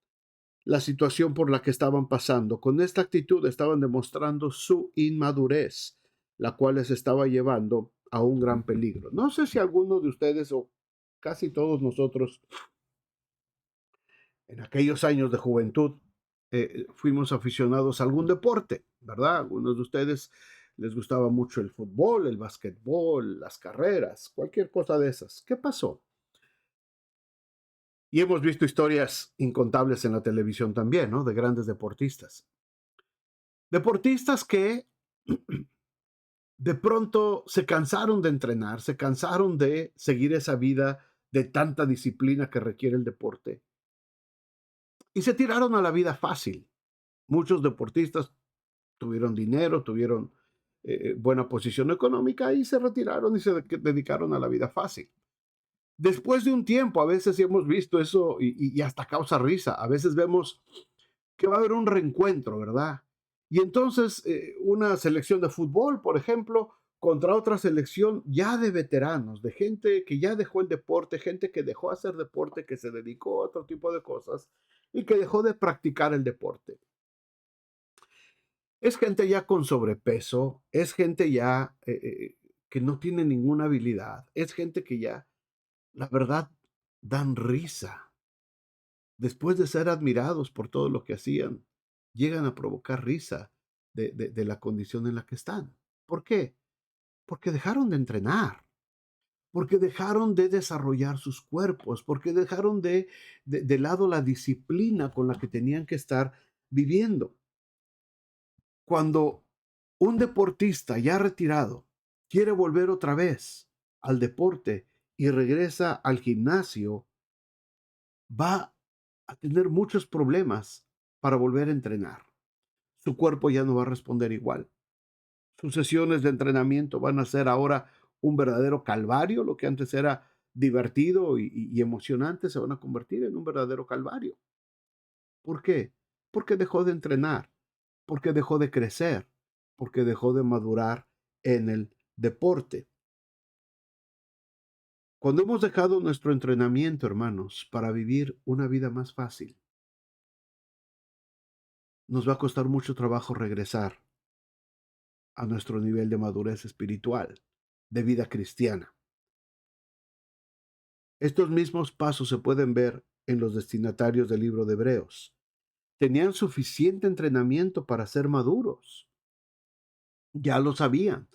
la situación por la que estaban pasando. Con esta actitud estaban demostrando su inmadurez, la cual les estaba llevando a un gran peligro. No sé si alguno de ustedes o casi todos nosotros en aquellos años de juventud fuimos aficionados a algún deporte, ¿verdad? Algunos de ustedes les gustaba mucho el fútbol, el básquetbol, las carreras, cualquier cosa de esas. ¿Qué pasó? Y hemos visto historias incontables en la televisión también, ¿no? De grandes deportistas. Deportistas que de pronto se cansaron de entrenar, se cansaron de seguir esa vida de tanta disciplina que requiere el deporte y se tiraron a la vida fácil. Muchos deportistas tuvieron dinero, tuvieron buena posición económica y se retiraron y se dedicaron a la vida fácil. Después de un tiempo, a veces hemos visto eso y hasta causa risa. A veces vemos que va a haber un reencuentro, ¿verdad? Y entonces una selección de fútbol, por ejemplo, contra otra selección ya de veteranos, de gente que ya dejó el deporte, gente que dejó hacer deporte, que se dedicó a otro tipo de cosas y que dejó de practicar el deporte. Es gente ya con sobrepeso, es gente ya que no tiene ninguna habilidad, es gente que ya, la verdad, dan risa. Después de ser admirados por todo lo que hacían, llegan a provocar risa de la condición en la que están. ¿Por qué? Porque dejaron de entrenar, porque dejaron de desarrollar sus cuerpos, porque dejaron de lado la disciplina con la que tenían que estar viviendo. Cuando un deportista ya retirado quiere volver otra vez al deporte y regresa al gimnasio, va a tener muchos problemas para volver a entrenar. Su cuerpo ya no va a responder igual. Sus sesiones de entrenamiento van a ser ahora un verdadero calvario. Lo que antes era divertido y emocionante se van a convertir en un verdadero calvario. ¿Por qué? Porque dejó de entrenar, porque dejó de crecer, porque dejó de madurar en el deporte. Cuando hemos dejado nuestro entrenamiento, hermanos, para vivir una vida más fácil, nos va a costar mucho trabajo regresar a nuestro nivel de madurez espiritual, de vida cristiana. Estos mismos pasos se pueden ver en los destinatarios del libro de Hebreos. Tenían suficiente entrenamiento para ser maduros. Ya lo sabían,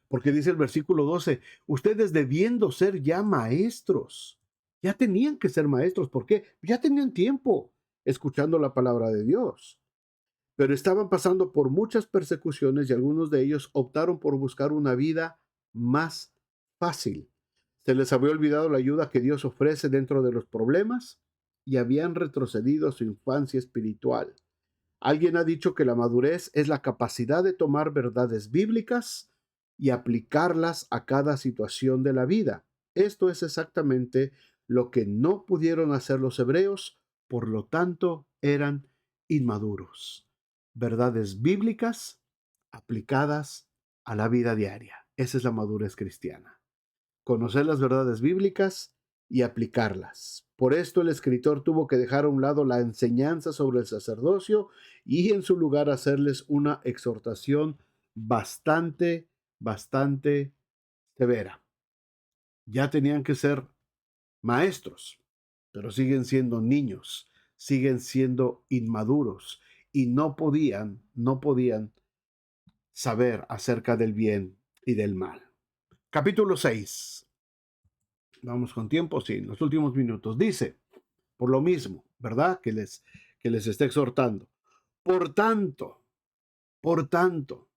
porque dice el versículo 12, ustedes debiendo ser ya maestros, ya tenían que ser maestros. ¿Por qué? Ya tenían tiempo escuchando la palabra de Dios, pero estaban pasando por muchas persecuciones y algunos de ellos optaron por buscar una vida más fácil. Se les había olvidado la ayuda que Dios ofrece dentro de los problemas y habían retrocedido a su infancia espiritual. Alguien ha dicho que la madurez es la capacidad de tomar verdades bíblicas y aplicarlas a cada situación de la vida. Esto es exactamente lo que no pudieron hacer los hebreos, por lo tanto eran inmaduros. Verdades bíblicas aplicadas a la vida diaria. Esa es la madurez cristiana. Conocer las verdades bíblicas y aplicarlas. Por esto el escritor tuvo que dejar a un lado la enseñanza sobre el sacerdocio y en su lugar hacerles una exhortación bastante severa. Ya tenían que ser maestros, pero siguen siendo niños, siguen siendo inmaduros y no podían saber acerca del bien y del mal. Capítulo 6. Vamos con tiempo, sí, en los últimos minutos. Dice, por lo mismo, ¿verdad? Que les está exhortando. Por tanto, por tanto,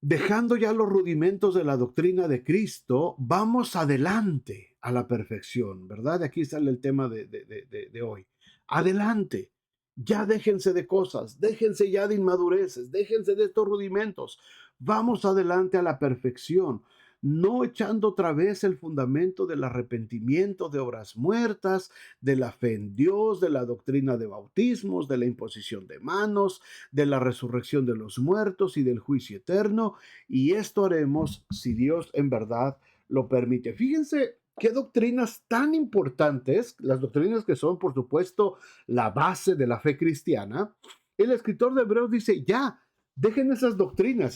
dejando ya los rudimentos de la doctrina de Cristo, vamos adelante a la perfección, ¿verdad? De aquí sale el tema de hoy. Adelante. Ya déjense de cosas, déjense ya de inmadureces, déjense de estos rudimentos. Vamos adelante a la perfección, no echando otra vez el fundamento del arrepentimiento de obras muertas, de la fe en Dios, de la doctrina de bautismos, de la imposición de manos, de la resurrección de los muertos y del juicio eterno. Y esto haremos si Dios en verdad lo permite. Fíjense qué doctrinas tan importantes, las doctrinas que son, por supuesto, la base de la fe cristiana. El escritor de Hebreos dice, ya, dejen esas doctrinas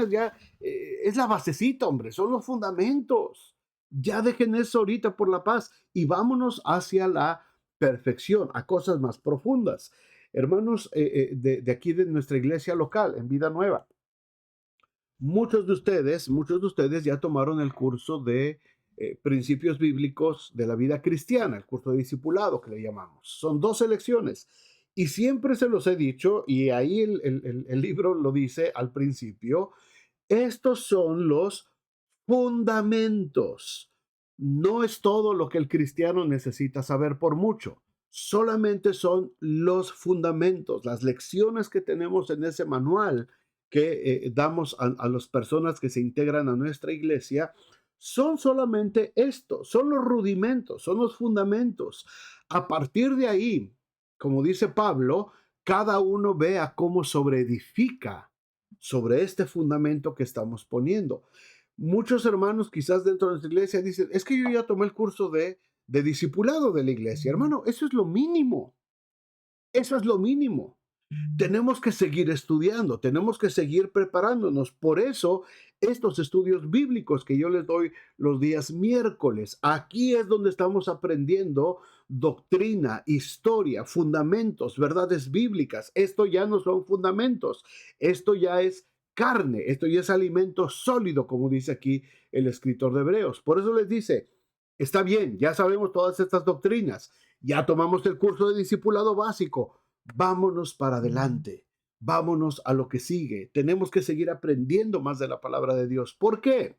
ya, es la basecita, hombre, son los fundamentos. Ya dejen eso ahorita por la paz y vámonos hacia la perfección, a cosas más profundas. Hermanos de aquí de nuestra iglesia local, en Vida Nueva, muchos de ustedes ya tomaron el curso de principios bíblicos de la vida cristiana, el curso de discipulado que le llamamos. Son 12 lecciones. Y siempre se los he dicho, y ahí el libro lo dice al principio, estos son los fundamentos. No es todo lo que el cristiano necesita saber por mucho. Solamente son los fundamentos, las lecciones que tenemos en ese manual que damos a las personas que se integran a nuestra iglesia. Son solamente esto, son los rudimentos, son los fundamentos. A partir de ahí, como dice Pablo, cada uno vea cómo sobreedifica sobre este fundamento que estamos poniendo. Muchos hermanos quizás dentro de nuestra iglesia dicen, es que yo ya tomé el curso de discipulado de la iglesia. Hermano, eso es lo mínimo. Eso es lo mínimo. Tenemos que seguir estudiando, tenemos que seguir preparándonos. Por eso, estos estudios bíblicos que yo les doy los días miércoles, aquí es donde estamos aprendiendo doctrina, historia, fundamentos, verdades bíblicas. Esto ya no son fundamentos, esto ya es carne, esto ya es alimento sólido, como dice aquí el escritor de Hebreos. Por eso les dice, está bien, ya sabemos todas estas doctrinas, ya tomamos el curso de discipulado básico. Vámonos para adelante, vámonos a lo que sigue. Tenemos que seguir aprendiendo más de la palabra de Dios. ¿Por qué?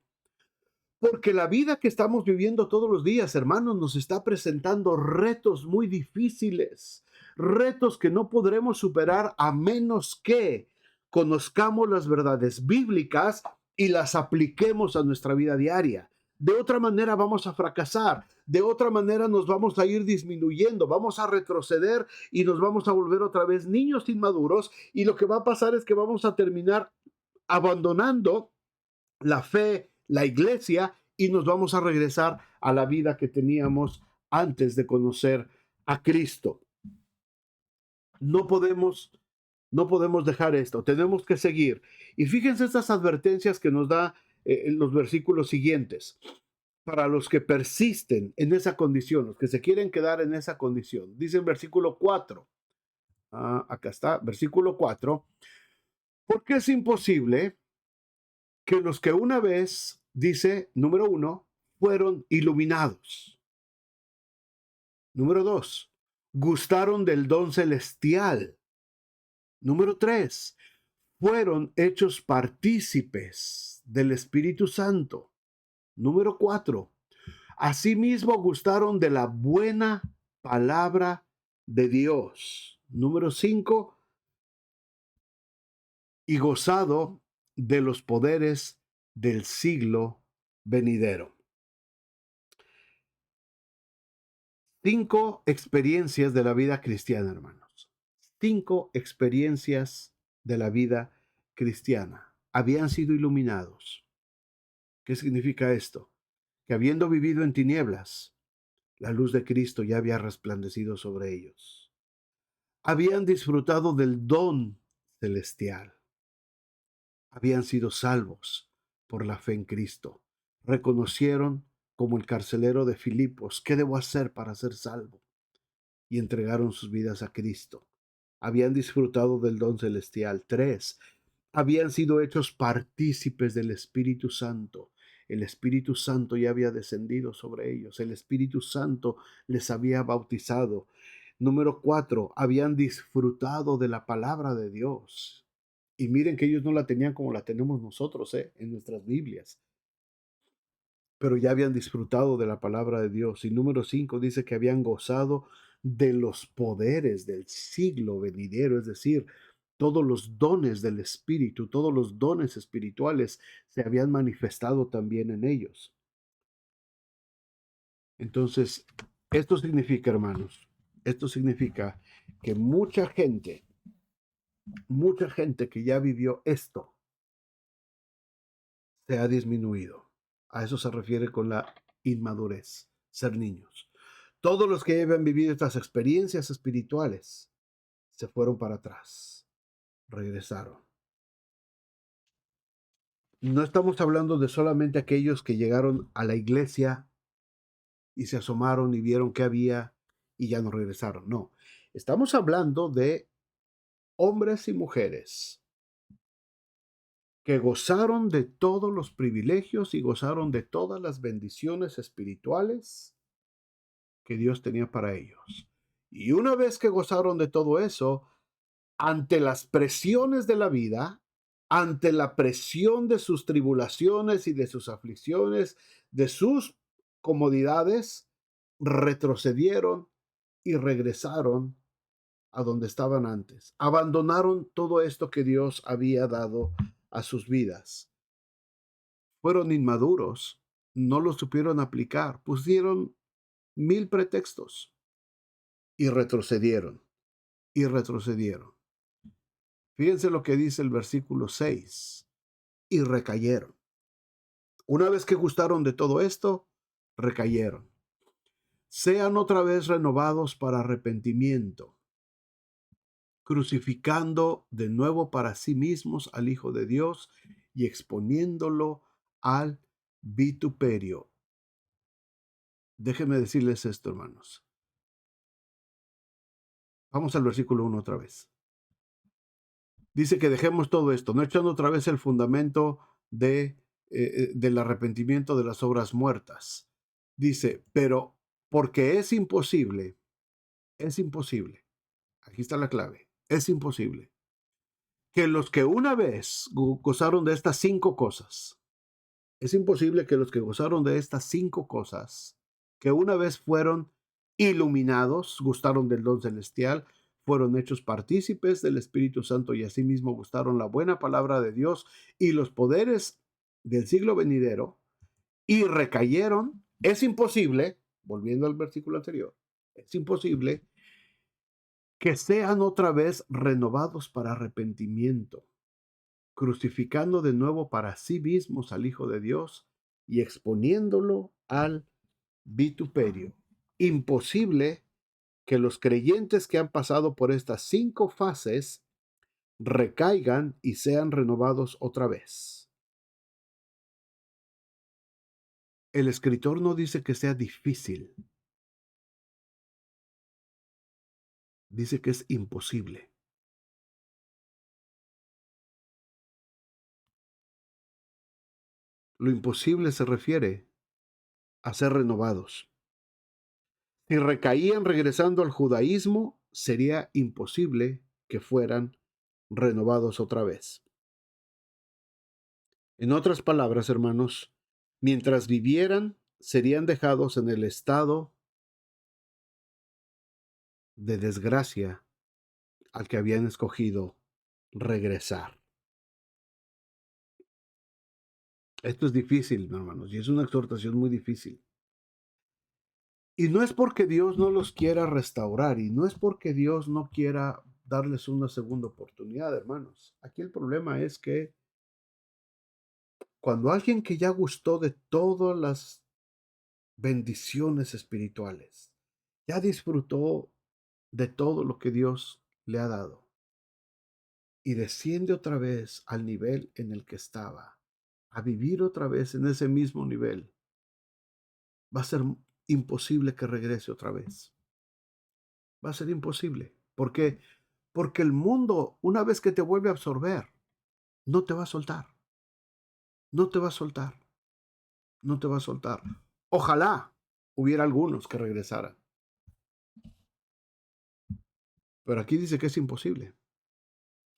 Porque la vida que estamos viviendo todos los días, hermanos, nos está presentando retos muy difíciles, retos que no podremos superar a menos que conozcamos las verdades bíblicas y las apliquemos a nuestra vida diaria. De otra manera vamos a fracasar, de otra manera nos vamos a ir disminuyendo, vamos a retroceder y nos vamos a volver otra vez niños inmaduros, y lo que va a pasar es que vamos a terminar abandonando la fe, la iglesia, y nos vamos a regresar a la vida que teníamos antes de conocer a Cristo. No podemos, no podemos dejar esto, tenemos que seguir. Y fíjense estas advertencias que nos da en los versículos siguientes. Para los que persisten en esa condición, los que se quieren quedar en esa condición. Dice el versículo 4. Acá está, versículo 4. Porque es imposible que los que una vez, dice, número 1, fueron iluminados. Número 2, gustaron del don celestial. Número 3, fueron hechos partícipes del Espíritu Santo. Número 4, asimismo gustaron de la buena palabra de Dios. Número 5, y gozado de los poderes del siglo venidero. 5 experiencias de la vida cristiana, hermanos. 5 experiencias de la vida cristiana. Habían sido iluminados. ¿Qué significa esto? Que habiendo vivido en tinieblas, la luz de Cristo ya había resplandecido sobre ellos. Habían disfrutado del don celestial. Habían sido salvos por la fe en Cristo. Reconocieron, como el carcelero de Filipos, ¿qué debo hacer para ser salvo? Y entregaron sus vidas a Cristo. Habían disfrutado del don celestial. 3, habían sido hechos partícipes del Espíritu Santo. El Espíritu Santo ya había descendido sobre ellos. El Espíritu Santo les había bautizado. Número 4, habían disfrutado de la palabra de Dios. Y miren que ellos no la tenían como la tenemos nosotros, en nuestras Biblias. Pero ya habían disfrutado de la palabra de Dios. Y número 5 dice que habían gozado de los poderes del siglo venidero, es decir, todos los dones del Espíritu, todos los dones espirituales se habían manifestado también en ellos. Entonces, esto significa, hermanos, esto significa que mucha gente que ya vivió esto, se ha disminuido. A eso se refiere con la inmadurez, ser niños. Todos los que habían vivido estas experiencias espirituales se fueron para atrás, regresaron. No estamos hablando de solamente aquellos que llegaron a la iglesia y se asomaron y vieron qué había y ya no regresaron. No, estamos hablando de hombres y mujeres que gozaron de todos los privilegios y gozaron de todas las bendiciones espirituales que Dios tenía para ellos. Y una vez que gozaron de todo eso, ante las presiones de la vida, ante la presión de sus tribulaciones y de sus aflicciones, de sus comodidades, retrocedieron y regresaron a donde estaban antes. Abandonaron todo esto que Dios había dado a sus vidas. Fueron inmaduros, no lo supieron aplicar, pusieron 1000 pretextos y retrocedieron y retrocedieron. Fíjense lo que dice el versículo 6. Y recayeron. Una vez que gustaron de todo esto, recayeron. Sean otra vez renovados para arrepentimiento, crucificando de nuevo para sí mismos al Hijo de Dios y exponiéndolo al vituperio. Déjenme decirles esto, hermanos. Vamos al versículo 1 otra vez. Dice que dejemos todo esto, no echando otra vez el fundamento del arrepentimiento de las obras muertas. Dice, pero porque es imposible, aquí está la clave, es imposible que los que una vez gozaron de estas 5 cosas, es imposible que los que gozaron de estas 5 cosas, que una vez fueron iluminados, gustaron del don celestial, fueron hechos partícipes del Espíritu Santo y asimismo gustaron la buena palabra de Dios y los poderes del siglo venidero y recayeron, es imposible, volviendo al versículo anterior, es imposible que sean otra vez renovados para arrepentimiento, crucificando de nuevo para sí mismos al Hijo de Dios y exponiéndolo al vituperio. Imposible que los creyentes que han pasado por estas 5 fases recaigan y sean renovados otra vez. El escritor no dice que sea difícil, dice que es imposible. Lo imposible se refiere a ser renovados. Si recaían regresando al judaísmo, sería imposible que fueran renovados otra vez. En otras palabras, hermanos, mientras vivieran, serían dejados en el estado de desgracia al que habían escogido regresar. Esto es difícil, hermanos, y es una exhortación muy difícil. Y no es porque Dios no los quiera restaurar, y no es porque Dios no quiera darles una segunda oportunidad, hermanos. Aquí el problema es que cuando alguien que ya gustó de todas las bendiciones espirituales, ya disfrutó de todo lo que Dios le ha dado, y desciende otra vez al nivel en el que estaba, a vivir otra vez en ese mismo nivel, va a ser imposible que regrese otra vez. Va a ser imposible. ¿Por qué? Porque el mundo, una vez que te vuelve a absorber, no te va a soltar. No te va a soltar. No te va a soltar. Ojalá hubiera algunos que regresaran. Pero aquí dice que es imposible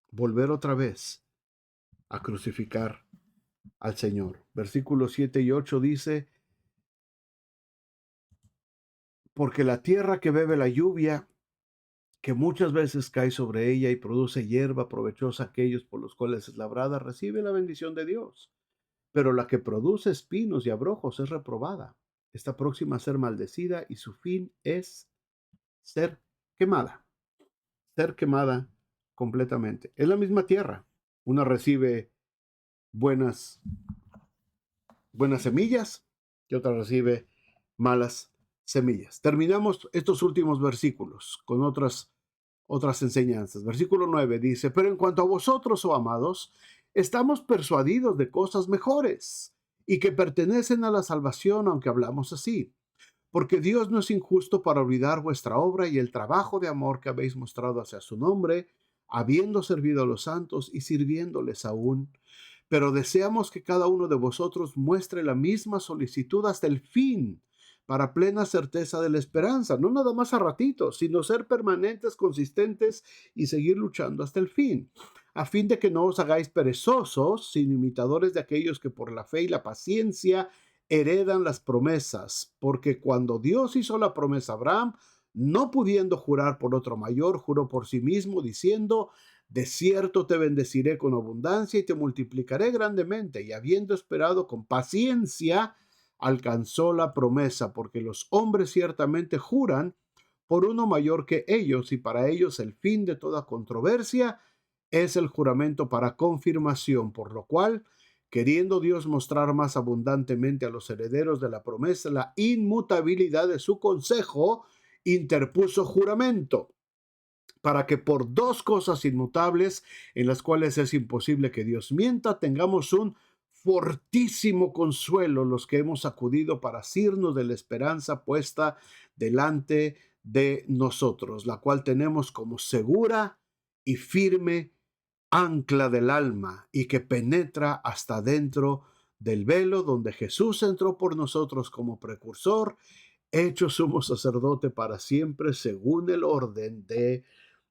volver otra vez a crucificar al Señor. Versículos 7 y 8 dice, porque la tierra que bebe la lluvia, que muchas veces cae sobre ella y produce hierba provechosa a aquellos por los cuales es labrada, recibe la bendición de Dios. Pero la que produce espinos y abrojos es reprobada. Está próxima a ser maldecida y su fin es ser quemada. Ser quemada completamente. Es la misma tierra. Una recibe buenas semillas y otra recibe malas semillas. Terminamos estos últimos versículos con otras enseñanzas. Versículo 9 dice, pero en cuanto a vosotros, oh amados, estamos persuadidos de cosas mejores y que pertenecen a la salvación, aunque hablamos así. Porque Dios no es injusto para olvidar vuestra obra y el trabajo de amor que habéis mostrado hacia su nombre, habiendo servido a los santos y sirviéndoles aún. Pero deseamos que cada uno de vosotros muestre la misma solicitud hasta el fin, para plena certeza de la esperanza, no nada más a ratitos, sino ser permanentes, consistentes y seguir luchando hasta el fin, a fin de que no os hagáis perezosos, sino imitadores de aquellos que por la fe y la paciencia heredan las promesas, porque cuando Dios hizo la promesa a Abraham, no pudiendo jurar por otro mayor, juró por sí mismo, diciendo, de cierto te bendeciré con abundancia y te multiplicaré grandemente. Y habiendo esperado con paciencia, alcanzó la promesa, porque los hombres ciertamente juran por uno mayor que ellos, y para ellos el fin de toda controversia es el juramento para confirmación, por lo cual, queriendo Dios mostrar más abundantemente a los herederos de la promesa la inmutabilidad de su consejo, interpuso juramento, para que por dos cosas inmutables, en las cuales es imposible que Dios mienta, tengamos un fortísimo consuelo los que hemos acudido para asirnos de la esperanza puesta delante de nosotros, la cual tenemos como segura y firme ancla del alma y que penetra hasta dentro del velo donde Jesús entró por nosotros como precursor, hecho sumo sacerdote para siempre según el orden de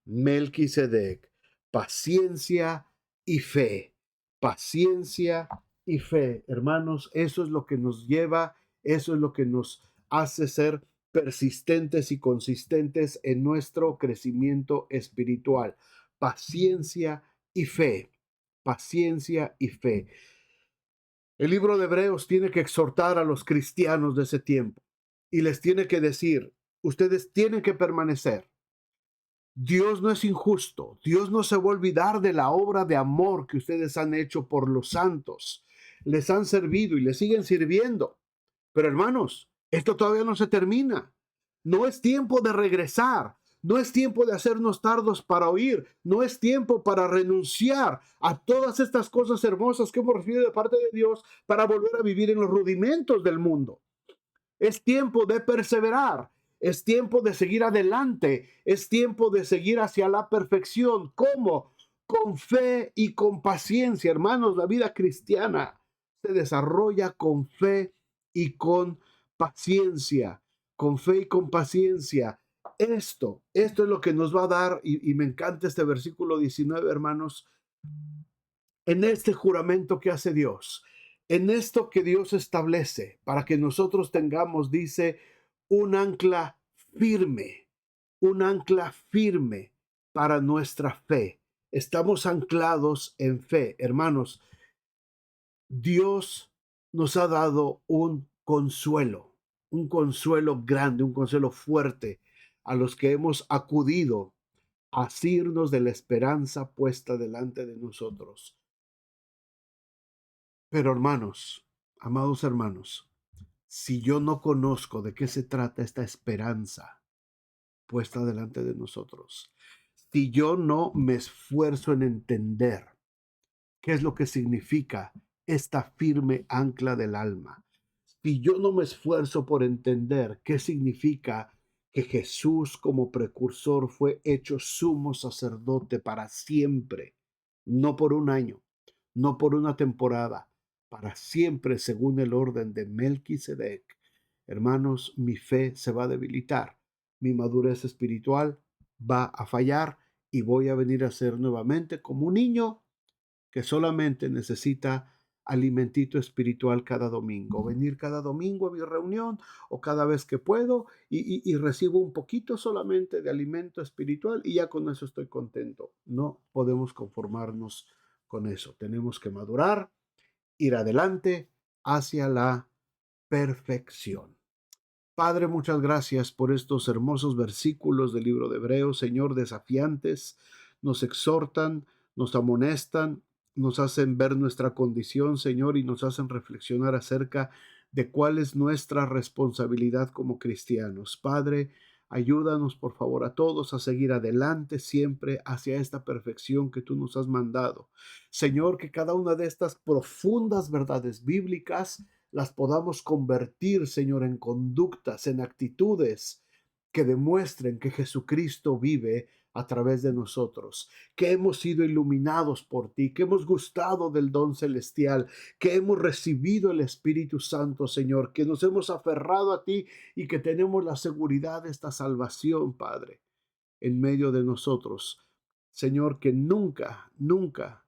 Melquisedec. Paciencia y fe. Paciencia y fe. Hermanos, eso es lo que nos lleva, eso es lo que nos hace ser persistentes y consistentes en nuestro crecimiento espiritual. Paciencia y fe. Paciencia y fe. El libro de Hebreos tiene que exhortar a los cristianos de ese tiempo y les tiene que decir, ustedes tienen que permanecer. Dios no es injusto. Dios no se va a olvidar de la obra de amor que ustedes han hecho por los santos. Les han servido y les siguen sirviendo. Pero hermanos, esto todavía no se termina. No es tiempo de regresar. No es tiempo de hacernos tardos para oír. No es tiempo para renunciar a todas estas cosas hermosas que hemos recibido de parte de Dios para volver a vivir en los rudimentos del mundo. Es tiempo de perseverar. Es tiempo de seguir adelante. Es tiempo de seguir hacia la perfección. ¿Cómo? Con fe y con paciencia. Hermanos, la vida cristiana se desarrolla con fe y con paciencia. Con fe y con paciencia. Esto es lo que nos va a dar, y me encanta este versículo 19, hermanos, en este juramento que hace Dios, en esto que Dios establece para que nosotros tengamos, dice, un ancla firme para nuestra fe. Estamos anclados en fe, hermanos. Dios nos ha dado un consuelo grande, un consuelo fuerte a los que hemos acudido a asirnos de la esperanza puesta delante de nosotros. Pero hermanos, amados hermanos, si yo no conozco de qué se trata esta esperanza puesta delante de nosotros, si yo no me esfuerzo en entender qué es lo que significa esta firme ancla del alma, si yo no me esfuerzo por entender qué significa que Jesús como precursor fue hecho sumo sacerdote para siempre, no por un año, no por una temporada, para siempre según el orden de Melquisedec, hermanos, mi fe se va a debilitar, mi madurez espiritual va a fallar y voy a venir a ser nuevamente como un niño que solamente necesita alimentito espiritual cada domingo, venir cada domingo a mi reunión o cada vez que puedo y recibo un poquito solamente de alimento espiritual y ya con eso estoy contento. No podemos conformarnos con eso. Tenemos que madurar, ir adelante hacia la perfección. Padre, muchas gracias por estos hermosos versículos del libro de Hebreos, Señor, desafiantes, nos exhortan, nos amonestan, nos hacen ver nuestra condición, Señor, y nos hacen reflexionar acerca de cuál es nuestra responsabilidad como cristianos. Padre, ayúdanos, por favor, a todos a seguir adelante siempre hacia esta perfección que tú nos has mandado. Señor, que cada una de estas profundas verdades bíblicas las podamos convertir, Señor, en conductas, en actitudes que demuestren que Jesucristo vive a través de nosotros, que hemos sido iluminados por ti, que hemos gustado del don celestial, que hemos recibido el Espíritu Santo, Señor, que nos hemos aferrado a ti y que tenemos la seguridad de esta salvación, Padre, en medio de nosotros. Señor, que nunca, nunca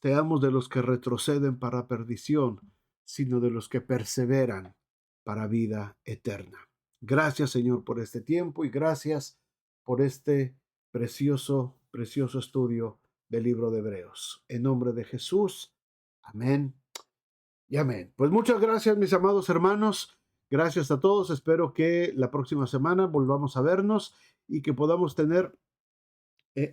seamos de los que retroceden para perdición, sino de los que perseveran para vida eterna. Gracias, Señor, por este tiempo y gracias por este precioso, precioso estudio del libro de Hebreos. En nombre de Jesús, amén y amén. Pues muchas gracias, mis amados hermanos. Gracias a todos. Espero que la próxima semana volvamos a vernos y que podamos tener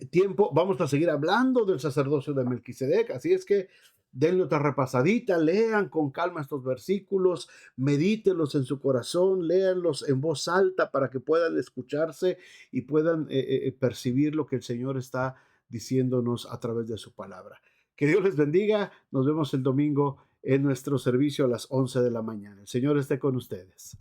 tiempo vamos a seguir hablando del sacerdocio de Melquisedec, así es que denle otra repasadita, lean con calma estos versículos, medítelos en su corazón, léanlos en voz alta para que puedan escucharse y puedan percibir lo que el Señor está diciéndonos a través de su palabra. Que Dios les bendiga, nos vemos el domingo en nuestro servicio a las 11 de la mañana. El Señor esté con ustedes.